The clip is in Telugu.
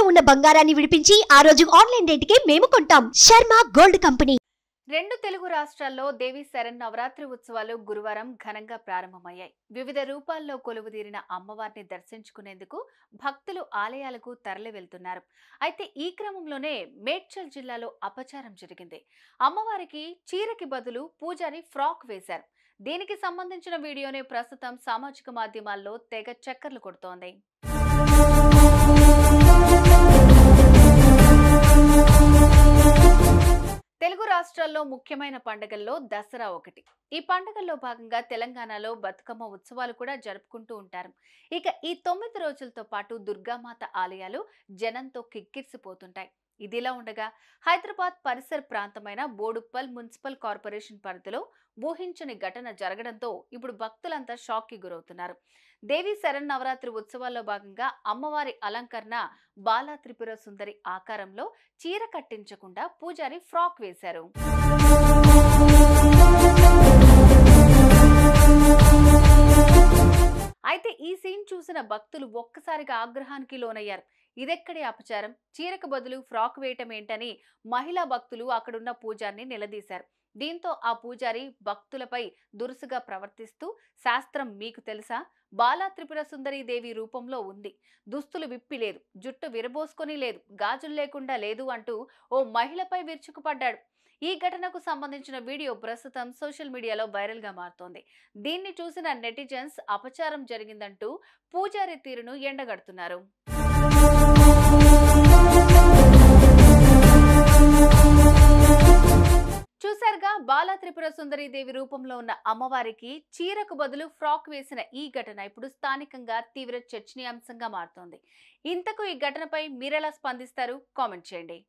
ఉన్న బంగారాన్ని విడిపించి ఆ రోజు ఆన్లైన్ రేటుకే మేము కొంటాం. Sharma gold company. రెండు తెలుగు రాష్ట్రాల్లో దేవి శరన్నవరాత్రి ఉత్సవాలు గురువారం ఘనంగా ప్రారంభమయ్యాయి. వివిధ రూపాల్లో కొలువుదీరిన అమ్మవారిని దర్శించుకునేందుకు భక్తులు ఆలయాలకు తరలి వెళ్తున్నారు. అయితే ఈ క్రమంలోనే మేడ్చల్ జిల్లాలో అపచారం జరిగింది. అమ్మవారికి చీరకి బదులు పూజారి ఫ్రాక్ వేశారు. దీనికి సంబంధించిన వీడియోనే ప్రస్తుతం సామాజిక మాధ్యమాల్లో తెగ చక్కర్లు కొడుతోంది. తెలుగు రాష్ట్రాల్లో ముఖ్యమైన పండుగల్లో దసరా ఒకటి. ఈ పండుగల్లో భాగంగా తెలంగాణలో బతుకమ్మ ఉత్సవాలు కూడా జరుపుకుంటూ ఉంటారు. ఇక ఈ 9 రోజులతో పాటు దుర్గామాత ఆలయాలు జనంతో కిక్కిరిసిపోతుంటాయి. ఇదిలా ఉండగా హైదరాబాద్ పరిసర ప్రాంతమైన బోడుప్పల్ మున్సిపల్ కార్పొరేషన్ పరిధిలో ఊహించని ఘటన జరగడంతో ఇప్పుడు భక్తులంతా షాక్ కి గురవుతున్నారు. దేవి శరన్నవరాత్రి ఉత్సవాల్లో భాగంగా అమ్మవారి అలంకరణ బాలా త్రిపుర సుందరి ఆకారంలో చీర కట్టించకుండా పూజారి ఫ్రాక్ వేశారు. అయితే ఈ సీన్ చూసిన భక్తులు ఒక్కసారిగా ఆగ్రహానికి లోనయ్యారు. ఇదెక్కడి అపచారం, చీరకు బదులు ఫ్రాక్ వేయటం ఏంటని మహిళా భక్తులు అక్కడున్న పూజారిని నిలదీశారు. దీంతో ఆ పూజారి భక్తులపై దురుసుగా ప్రవర్తిస్తూ, శాస్త్రం మీకు తెలుసా, బాలా త్రిపుర సుందరి దేవి రూపంలో ఉంది, దుస్తులు విప్పి లేదు, జుట్టు విరబోసుకొని లేదు, గాజులు లేకుండా లేదు అంటూ ఓ మహిళపై విరుచుకుపడ్డాడు. ఈ ఘటనకు సంబంధించిన వీడియో ప్రస్తుతం సోషల్ మీడియాలో వైరల్ గా మారుతోంది. దీన్ని చూసిన నెటిజన్స్ అపచారం జరిగిందంటూ పూజారి తీరును ఎండగడుతున్నారు. చూసారుగా, బాలా త్రిపుర సుందరి దేవి రూపంలో ఉన్న అమ్మవారికి చీరకు బదులు ఫ్రాక్ వేసిన ఈ ఘటన ఇప్పుడు స్థానికంగా తీవ్ర చర్చనీయాంశంగా మారుతోంది. ఇంతకు ఈ ఘటనపై మీరెలా స్పందిస్తారు? కామెంట్ చేయండి.